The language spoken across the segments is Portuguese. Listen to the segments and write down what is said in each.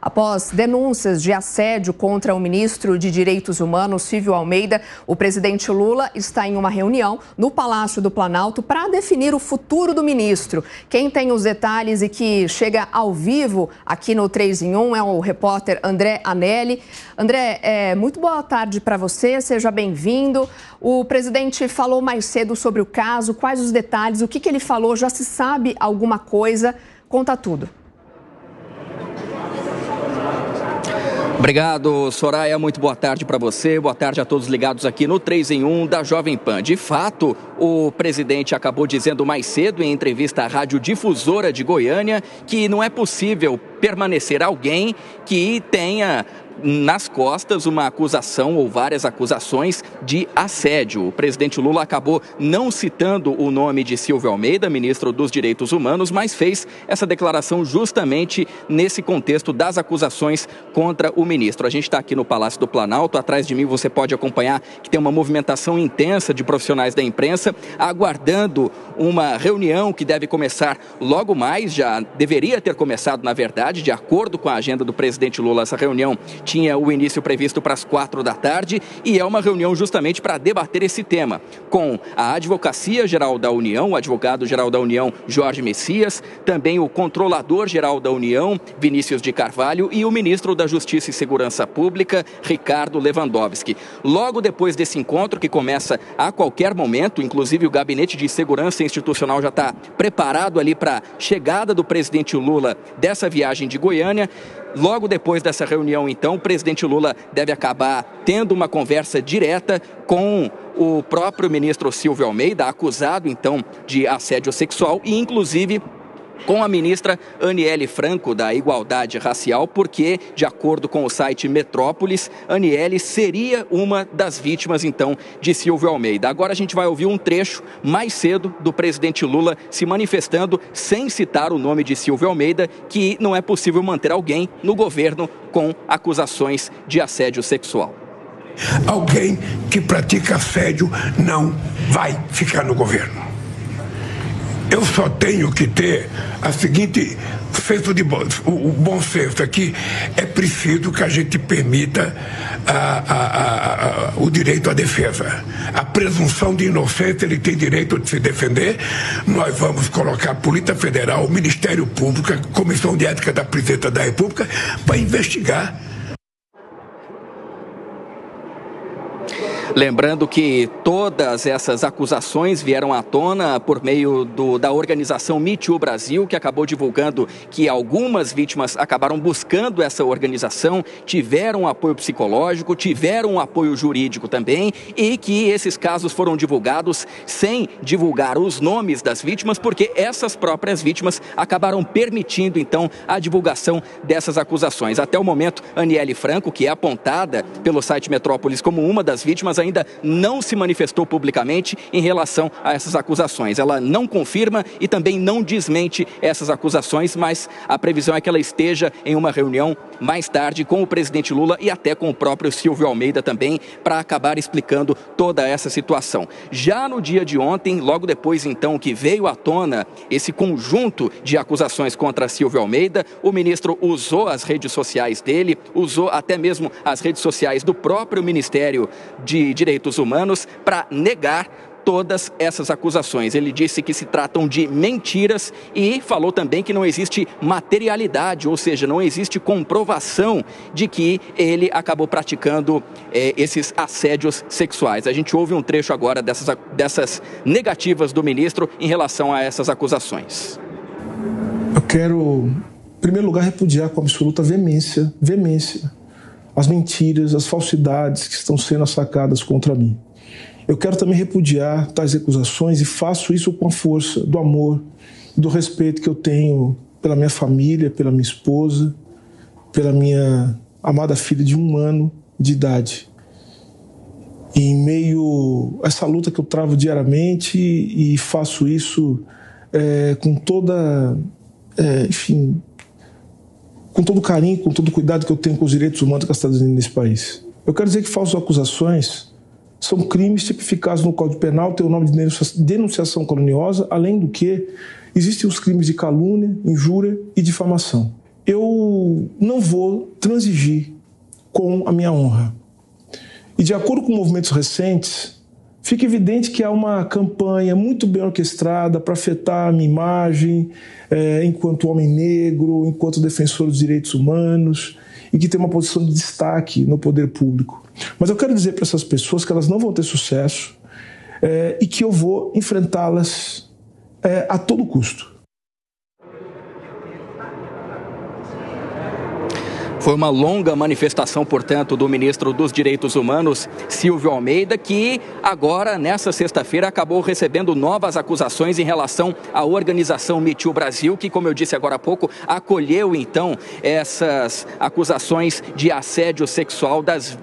Após denúncias de assédio contra o ministro de Direitos Humanos, Silvio Almeida, o presidente Lula está em uma reunião no Palácio do Planalto para definir o futuro do ministro. Quem tem os detalhes e que chega ao vivo aqui no 3 em 1 é o repórter André Anelli. André, muito boa tarde para você, seja bem-vindo. O presidente falou mais cedo sobre o caso, quais os detalhes, o que ele falou, já se sabe alguma coisa? Conta tudo. Obrigado, Soraya. Muito boa tarde para você. Boa tarde a todos ligados aqui no 3 em 1 da Jovem Pan. De fato, o presidente acabou dizendo mais cedo em entrevista à Rádio Difusora de Goiânia que não é possível permanecer alguém que tenha nas costas uma acusação ou várias acusações de assédio. O presidente Lula acabou não citando o nome de Silvio Almeida, ministro dos Direitos Humanos, mas fez essa declaração justamente nesse contexto das acusações contra o ministro. A gente está aqui no Palácio do Planalto, atrás de mim você pode acompanhar que tem uma movimentação intensa de profissionais da imprensa aguardando uma reunião que deve começar logo mais, já deveria ter começado na verdade, de acordo com a agenda do presidente Lula. Essa reunião tinha o início previsto para as 4 da tarde e é uma reunião justamente para debater esse tema com a Advocacia Geral da União, o advogado-geral da União, Jorge Messias, também o controlador-geral da União, Vinícius de Carvalho, e o ministro da Justiça e Segurança Pública, Ricardo Lewandowski. Logo depois desse encontro, que começa a qualquer momento, inclusive o Gabinete de Segurança Institucional já está preparado ali para a chegada do presidente Lula dessa viagem de Goiânia. Logo depois dessa reunião, então, o presidente Lula deve acabar tendo uma conversa direta com o próprio ministro Silvio Almeida, acusado, então, de assédio sexual e, inclusive, com a ministra Aniele Franco, da Igualdade Racial, porque, de acordo com o site Metrópolis, Aniele seria uma das vítimas, então, de Silvio Almeida. Agora a gente vai ouvir um trecho mais cedo do presidente Lula se manifestando, sem citar o nome de Silvio Almeida, que não é possível manter alguém no governo com acusações de assédio sexual. Alguém que pratica assédio não vai ficar no governo. Eu só tenho que ter a seguinte senso de o bom senso aqui. É preciso que a gente permita o direito à defesa. A presunção de inocência, ele tem direito de se defender. Nós vamos colocar a Polícia Federal, o Ministério Público, a Comissão de Ética da Presidência da República para investigar. Lembrando que todas essas acusações vieram à tona por meio da organização Me Too Brasil, que acabou divulgando que algumas vítimas acabaram buscando essa organização, tiveram apoio psicológico, tiveram apoio jurídico também, e que esses casos foram divulgados sem divulgar os nomes das vítimas, porque essas próprias vítimas acabaram permitindo, então, a divulgação dessas acusações. Até o momento, Aniele Franco, que é apontada pelo site Metrópolis como uma das vítimas, ainda não se manifestou publicamente em relação a essas acusações. Ela não confirma e também não desmente essas acusações, mas a previsão é que ela esteja em uma reunião mais tarde com o presidente Lula e até com o próprio Silvio Almeida também, para acabar explicando toda essa situação. Já no dia de ontem, logo depois então que veio à tona esse conjunto de acusações contra Silvio Almeida, o ministro usou as redes sociais dele, usou até mesmo as redes sociais do próprio Ministério de Direitos Humanos para negar todas essas acusações. Ele disse que se tratam de mentiras e falou também que não existe materialidade, ou seja, não existe comprovação de que ele acabou praticando esses assédios sexuais. A gente ouve um trecho agora dessas negativas do ministro em relação a essas acusações. Eu quero, em primeiro lugar, repudiar com absoluta veemência as mentiras, as falsidades que estão sendo assacadas contra mim. Eu quero também repudiar tais acusações e faço isso com a força do amor, do respeito que eu tenho pela minha família, pela minha esposa, pela minha amada filha de 1 ano de idade. E em meio a essa luta que eu travo diariamente e faço isso com toda, com todo carinho, com todo cuidado que eu tenho com os direitos humanos que estão fazendo nesse país. Eu quero dizer que falsas acusações são crimes tipificados no Código Penal, tem o nome de denunciação caluniosa, além do que existem os crimes de calúnia, injúria e difamação. eu não vou transigir com a minha honra. E de acordo com movimentos recentes, fica evidente que há uma campanha muito bem orquestrada para afetar a minha imagem enquanto homem negro, enquanto defensor dos direitos humanos e que tem uma posição de destaque no poder público. Mas eu quero dizer para essas pessoas que elas não vão ter sucesso e que eu vou enfrentá-las a todo custo. Foi uma longa manifestação, portanto, do ministro dos Direitos Humanos, Silvio Almeida, que agora, nessa sexta-feira, acabou recebendo novas acusações em relação à organização Me Too Brasil, que, como eu disse agora há pouco, acolheu, então, essas acusações de assédio sexual das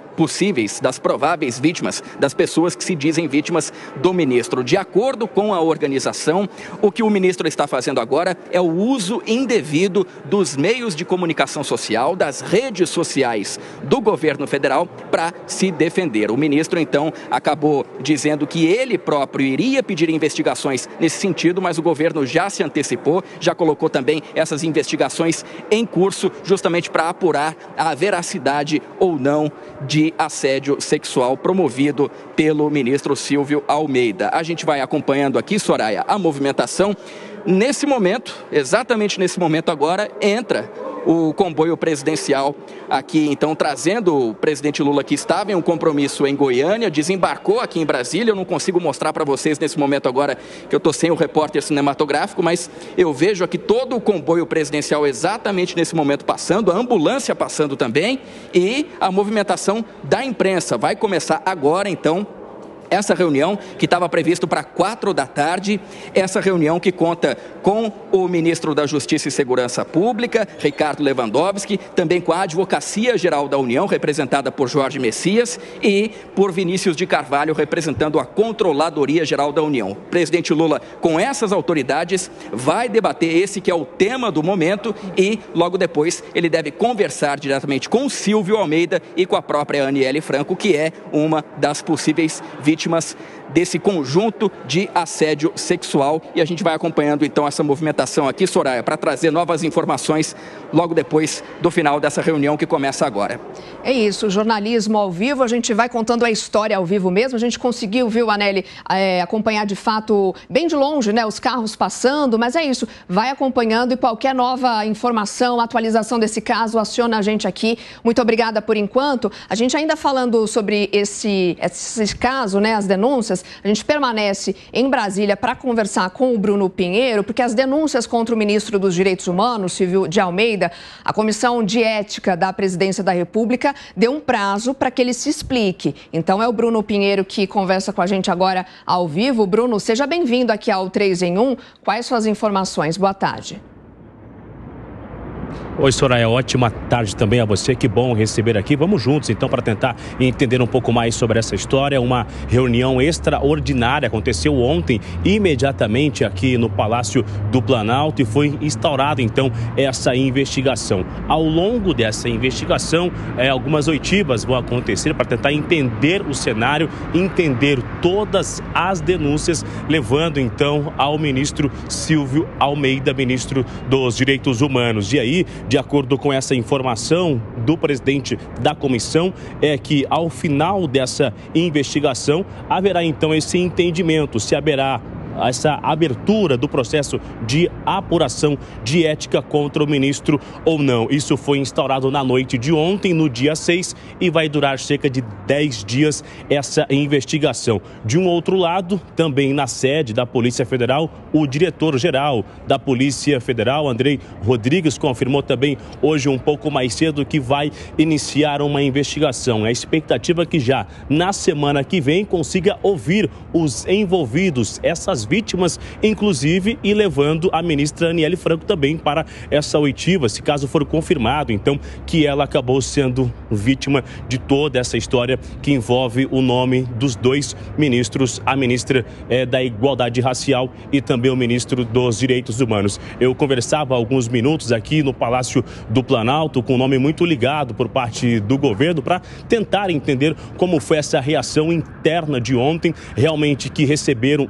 prováveis vítimas, das pessoas que se dizem vítimas do ministro. De acordo com a organização, o que o ministro está fazendo agora é o uso indevido dos meios de comunicação social, das redes sociais do governo federal para se defender. O ministro, então, acabou dizendo que ele próprio iria pedir investigações nesse sentido, mas o governo já se antecipou, já colocou também essas investigações em curso, justamente para apurar a veracidade ou não de assédio sexual promovido pelo ministro Silvio Almeida. A gente vai acompanhando aqui, Soraya, a movimentação. Nesse momento, exatamente nesse momento agora, entra o comboio presidencial aqui, então, trazendo o presidente Lula, que estava em um compromisso em Goiânia, desembarcou aqui em Brasília. Eu não consigo mostrar para vocês nesse momento agora, que eu estou sem o repórter cinematográfico, mas eu vejo aqui todo o comboio presidencial exatamente nesse momento passando, a ambulância passando também, e a movimentação da imprensa vai começar agora, então, essa reunião que estava previsto para 4 da tarde, essa reunião que conta com o ministro da Justiça e Segurança Pública, Ricardo Lewandowski, também com a Advocacia Geral da União, representada por Jorge Messias, e por Vinícius de Carvalho, representando a Controladoria Geral da União. O presidente Lula, com essas autoridades, vai debater esse que é o tema do momento e, logo depois, ele deve conversar diretamente com Silvio Almeida e com a própria Aniele Franco, que é uma das possíveis vítimas desse conjunto de assédio sexual. E a gente vai acompanhando então essa movimentação aqui, Soraya, para trazer novas informações logo depois do final dessa reunião que começa agora. É isso, jornalismo ao vivo, a gente vai contando a história ao vivo mesmo. A gente conseguiu, viu, Aneli, acompanhar de fato bem de longe, né, os carros passando, mas é isso, vai acompanhando e qualquer nova informação, atualização desse caso, aciona a gente aqui. Muito obrigada por enquanto. A gente ainda falando sobre esse caso, né, as denúncias, a gente permanece em Brasília para conversar com o Bruno Pinheiro, porque as denúncias contra o ministro dos Direitos Humanos, Silvio de Almeida, a Comissão de Ética da Presidência da República deu um prazo para que ele se explique. Então é o Bruno Pinheiro que conversa com a gente agora ao vivo. Bruno, seja bem-vindo aqui ao 3 em 1. Quais suas informações? Boa tarde. Oi, Soraya, ótima tarde também a você, que bom receber aqui. Vamos juntos, então, para tentar entender um pouco mais sobre essa história. Uma reunião extraordinária aconteceu ontem, imediatamente aqui no Palácio do Planalto, e foi instaurada, então, essa investigação. Ao longo dessa investigação, algumas oitivas vão acontecer para tentar entender o cenário, entender todas as denúncias, levando, então, ao ministro Silvio Almeida, ministro dos Direitos Humanos. E aí, de acordo com essa informação do presidente da comissão, é que ao final dessa investigação haverá então esse entendimento, se haverá essa abertura do processo de apuração de ética contra o ministro ou não. Isso foi instaurado na noite de ontem, no dia 6, e vai durar cerca de 10 dias essa investigação. De um outro lado, também na sede da Polícia Federal, o diretor-geral da Polícia Federal, Andrei Rodrigues, confirmou também hoje um pouco mais cedo que vai iniciar uma investigação. A expectativa é que já na semana que vem consiga ouvir os envolvidos, essas vítimas, inclusive, e levando a ministra Aniele Franco também para essa oitiva, se caso for confirmado, então, que ela acabou sendo vítima de toda essa história que envolve o nome dos dois ministros, a ministra da Igualdade Racial e também o ministro dos Direitos Humanos. Eu conversava há alguns minutos aqui no Palácio do Planalto com um nome muito ligado por parte do governo para tentar entender como foi essa reação interna de ontem, realmente que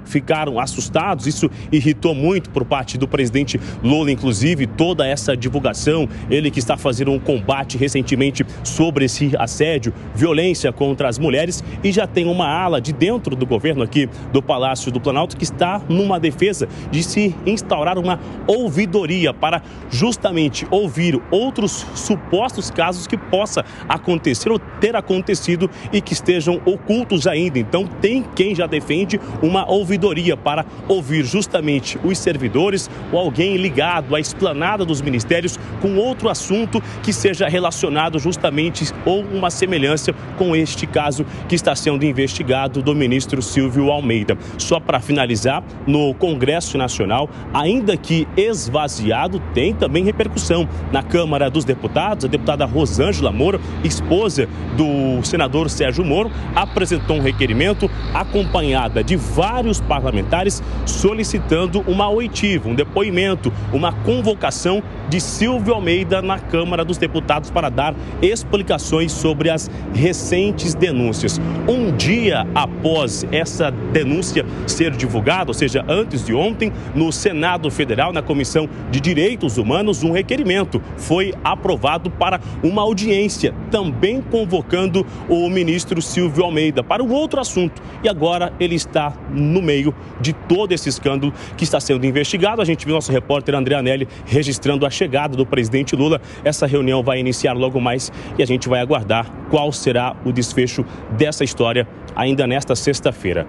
ficaram assustados. Isso irritou muito por parte do presidente Lula, inclusive, toda essa divulgação. Ele que está fazendo um combate recentemente sobre esse assédio, violência contra as mulheres, e já tem uma ala de dentro do governo aqui do Palácio do Planalto que está numa defesa de se instaurar uma ouvidoria para justamente ouvir outros supostos casos que possa acontecer ou ter acontecido e que estejam ocultos ainda. Então tem quem já defende uma ouvidoria para ouvir justamente os servidores ou alguém ligado à esplanada dos ministérios com outro assunto que seja relacionado justamente ou uma semelhança com este caso que está sendo investigado do ministro Silvio Almeida. Só para finalizar, no Congresso Nacional, ainda que esvaziado, tem também repercussão. Na Câmara dos Deputados, a deputada Rosângela Moro, esposa do senador Sérgio Moro, apresentou um requerimento acompanhada de vários parlamentares solicitando uma oitiva, um depoimento, uma convocação de Silvio Almeida na Câmara dos Deputados para dar explicações sobre as recentes denúncias. Um dia após essa denúncia ser divulgada, ou seja, antes de ontem, no Senado Federal, na Comissão de Direitos Humanos, um requerimento foi aprovado para uma audiência, também convocando o ministro Silvio Almeida para um outro assunto. E agora ele está no meio de todo esse escândalo que está sendo investigado. A gente viu nosso repórter André Anelli registrando a chegada do presidente Lula. Essa reunião vai iniciar logo mais e a gente vai aguardar qual será o desfecho dessa história ainda nesta sexta-feira.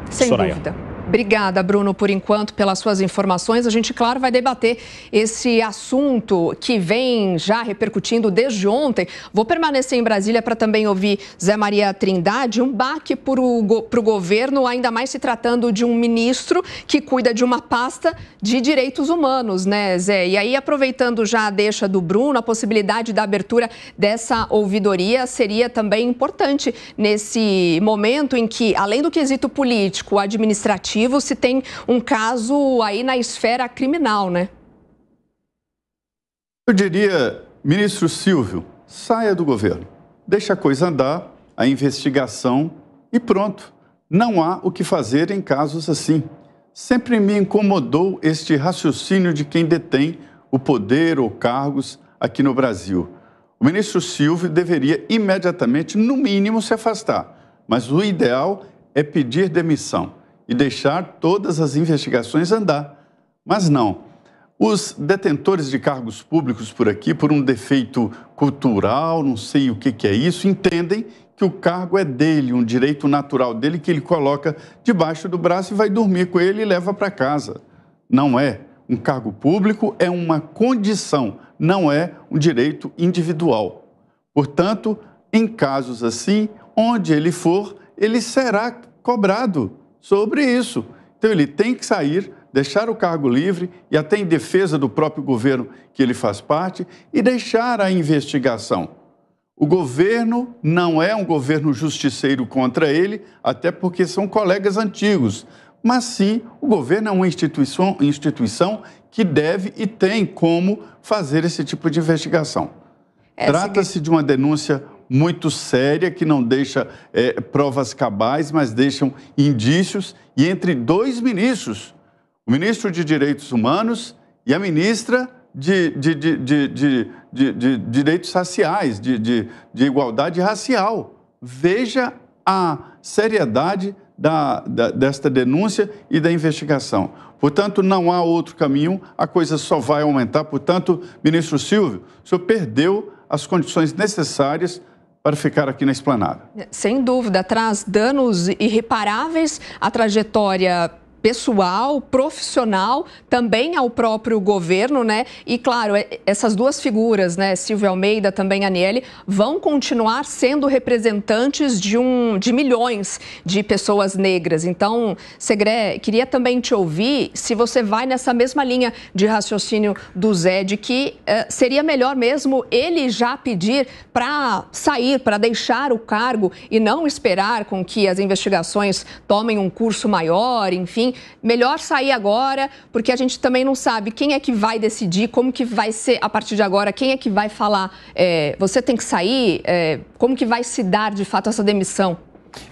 Sem dúvida. Obrigada, Bruno, por enquanto, pelas suas informações. A gente, claro, vai debater esse assunto que vem já repercutindo desde ontem. Vou permanecer em Brasília para também ouvir Zé Maria Trindade. Um baque para o governo, ainda mais se tratando de um ministro que cuida de uma pasta de direitos humanos, né, Zé? E aí, aproveitando já a deixa do Bruno, a possibilidade da abertura dessa ouvidoria seria também importante nesse momento em que, além do quesito político, administrativo, se tem um caso aí na esfera criminal, né? Eu diria, ministro Silvio, saia do governo. Deixa a coisa andar, a investigação e pronto. Não há o que fazer em casos assim. Sempre me incomodou este raciocínio de quem detém o poder ou cargos aqui no Brasil. O ministro Silvio deveria imediatamente, no mínimo, se afastar. Mas o ideal é pedir demissão e deixar todas as investigações andar. Mas não. Os detentores de cargos públicos por aqui, por um defeito cultural, não sei o que é isso, entendem que o cargo é dele, um direito natural dele, que ele coloca debaixo do braço e vai dormir com ele e leva para casa. Não é. Um cargo público é uma condição, não é um direito individual. Portanto, em casos assim, onde ele for, ele será cobrado sobre isso. Então, ele tem que sair, deixar o cargo livre e até em defesa do próprio governo que ele faz parte e deixar a investigação. O governo não é um governo justiceiro contra ele, até porque são colegas antigos, mas sim o governo é uma instituição que deve e tem como fazer esse tipo de investigação. Trata-se de uma denúncia muito séria, que não deixa provas cabais, mas deixam indícios, e entre dois ministros, o ministro de Direitos Humanos e a ministra de Direitos Raciais, de Igualdade Racial. Veja a seriedade desta denúncia e da investigação. Portanto, não há outro caminho, a coisa só vai aumentar. Portanto, ministro Silvio, o senhor perdeu as condições necessárias para ficar aqui na esplanada. Sem dúvida, traz danos irreparáveis à trajetória pessoal, profissional, também ao próprio governo, né? E, claro, essas duas figuras, né, Silvio Almeida, também Aniele, vão continuar sendo representantes de milhões de pessoas negras. Então, Segré, queria também te ouvir se você vai nessa mesma linha de raciocínio do Zé, de que seria melhor mesmo ele já pedir para sair, para deixar o cargo e não esperar com que as investigações tomem um curso maior, enfim. Melhor sair agora, porque a gente também não sabe quem é que vai decidir, como que vai ser a partir de agora, quem é que vai falar, você tem que sair, como que vai se dar de fato essa demissão?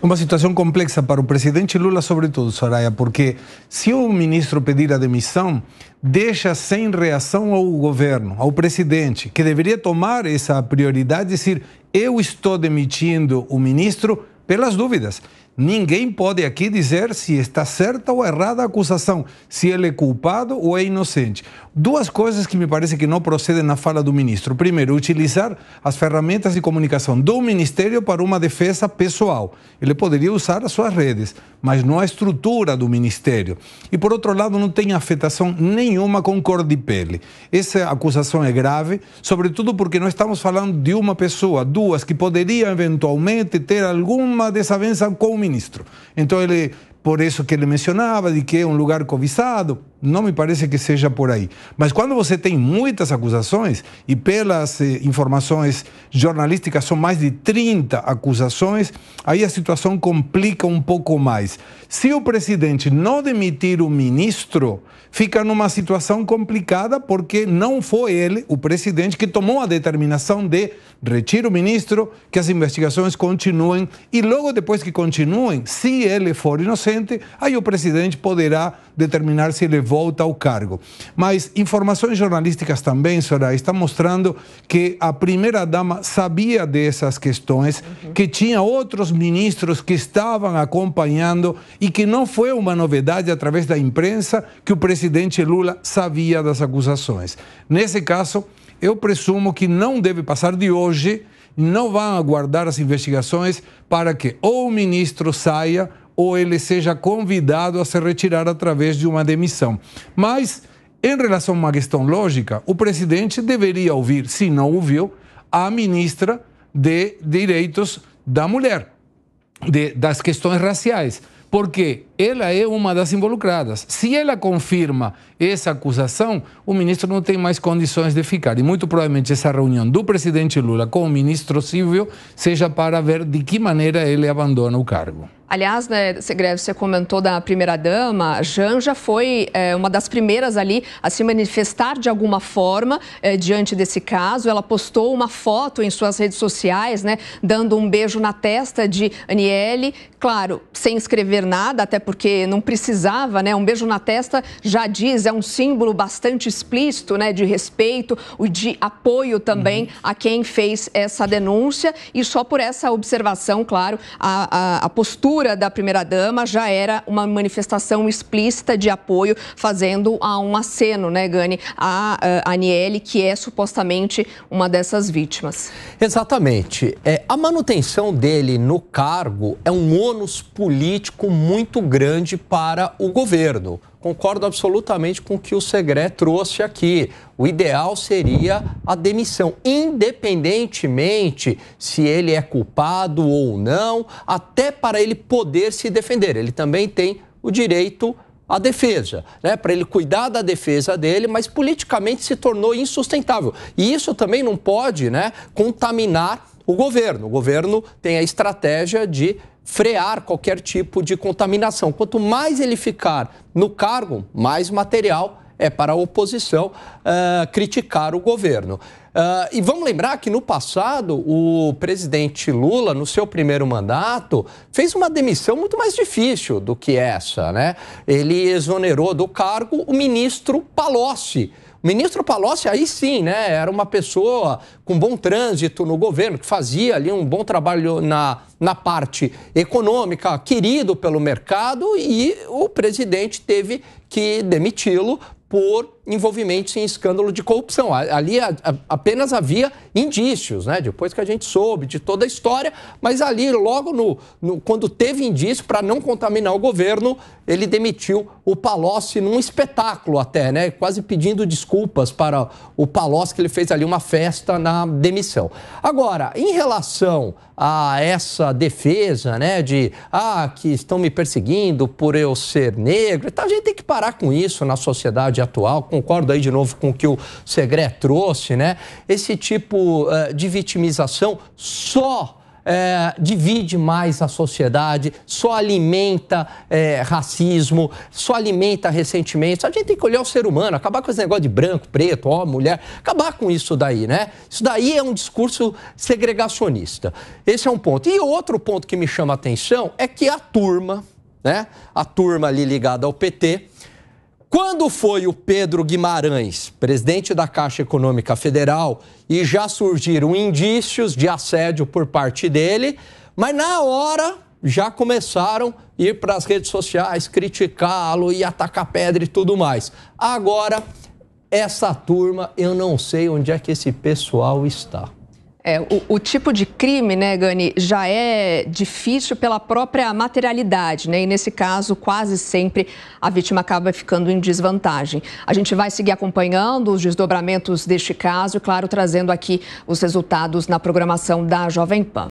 Uma situação complexa para o presidente Lula, sobretudo, Soraya, porque se o ministro pedir a demissão, deixa sem reação ao governo, ao presidente, que deveria tomar essa prioridade e dizer: eu estou demitindo o ministro pelas dúvidas. Ninguém pode aqui dizer se está certa ou errada a acusação, se ele é culpado ou é inocente. Duas coisas que me parece que não procedem na fala do ministro. Primeiro, utilizar as ferramentas de comunicação do ministério para uma defesa pessoal. Ele poderia usar as suas redes, mas não a estrutura do ministério. E, por outro lado, não tem afetação nenhuma com cor de pele. Essa acusação é grave, sobretudo porque nós estamos falando de uma pessoa, duas, que poderiam eventualmente ter alguma desavença com o ministro. Então, por isso que ele mencionava de que é um lugar cobiçado, não me parece que seja por aí. Mas quando você tem muitas acusações, e pelas informações jornalísticas são mais de 30 acusações, aí a situação complica um pouco mais. Se o presidente não demitir o ministro, fica numa situação complicada, porque não foi ele, o presidente, que tomou a determinação de retirar o ministro, que as investigações continuem, e logo depois que continuem, se ele for inocente, aí o presidente poderá determinar se ele volta ao cargo. Mas informações jornalísticas também, Soraya, estão mostrando que a primeira-dama sabia dessas questões, que tinha outros ministros que estavam acompanhando e que não foi uma novidade através da imprensa que o presidente Lula sabia das acusações. Nesse caso, eu presumo que não deve passar de hoje, não vão aguardar as investigações para que ou o ministro saia ou ele seja convidado a se retirar através de uma demissão. Mas, em relação a uma questão lógica, o presidente deveria ouvir, se não ouviu, a ministra de Direitos da Mulher, das questões raciais, porque ela é uma das involucradas. Se ela confirma essa acusação, o ministro não tem mais condições de ficar. E muito provavelmente essa reunião do presidente Lula com o ministro Silvio seja para ver de que maneira ele abandona o cargo. Aliás, né, Segreve, você comentou da primeira-dama, a Janja foi uma das primeiras ali a se manifestar de alguma forma diante desse caso. Ela postou uma foto em suas redes sociais, né, dando um beijo na testa de Aniele, claro, sem escrever nada, até porque não precisava, né? Um beijo na testa já diz, é um símbolo bastante explícito, né, de respeito e de apoio também a quem fez essa denúncia. E só por essa observação, claro, a postura da primeira-dama já era uma manifestação explícita de apoio, fazendo um aceno, né, Gani, a Aniele, que é supostamente uma dessas vítimas. Exatamente. A manutenção dele no cargo é um ônus político muito grande para o governo. Concordo absolutamente com o que o Segré trouxe aqui. O ideal seria a demissão, independentemente se ele é culpado ou não, até para ele poder se defender. Ele também tem o direito à defesa, né? Para ele cuidar da defesa dele, mas politicamente se tornou insustentável. E isso também não pode, né, contaminar o governo. O governo tem a estratégia de frear qualquer tipo de contaminação. Quanto mais ele ficar no cargo, mais material é para a oposição criticar o governo. E vamos lembrar que no passado o presidente Lula, no seu primeiro mandato, fez uma demissão muito mais difícil do que essa, né? Ele exonerou do cargo o ministro Palocci. O ministro Palocci, aí sim, né, era uma pessoa com bom trânsito no governo, que fazia ali um bom trabalho na parte econômica, querido pelo mercado, e o presidente teve que demiti-lo por envolvimentos em escândalo de corrupção. Ali apenas havia indícios, né? Depois que a gente soube de toda a história, mas ali logo quando teve indício, para não contaminar o governo, ele demitiu o Palocci num espetáculo até, né? Quase pedindo desculpas para o Palocci, que ele fez ali uma festa na demissão. Agora, em relação a essa defesa, né, de que estão me perseguindo por eu ser negro, então a gente tem que parar com isso na sociedade atual. Concordo aí de novo com o que o Segré trouxe, né? Esse tipo de vitimização só divide mais a sociedade, só alimenta racismo, só alimenta ressentimentos. A gente tem que olhar o ser humano, acabar com esse negócio de branco, preto, homem, mulher, acabar com isso daí, né? Isso daí é um discurso segregacionista. Esse é um ponto. E outro ponto que me chama a atenção é que a turma, né? A turma ali ligada ao PT, quando foi o Pedro Guimarães, presidente da Caixa Econômica Federal, e já surgiram indícios de assédio por parte dele, mas na hora já começaram a ir para as redes sociais, criticá-lo e atacar pedra e tudo mais. Agora, essa turma, eu não sei onde é que esse pessoal está. O tipo de crime, né, Gani, já é difícil pela própria materialidade, né? E nesse caso, quase sempre a vítima acaba ficando em desvantagem. A gente vai seguir acompanhando os desdobramentos deste caso e, claro, trazendo aqui os resultados na programação da Jovem Pan.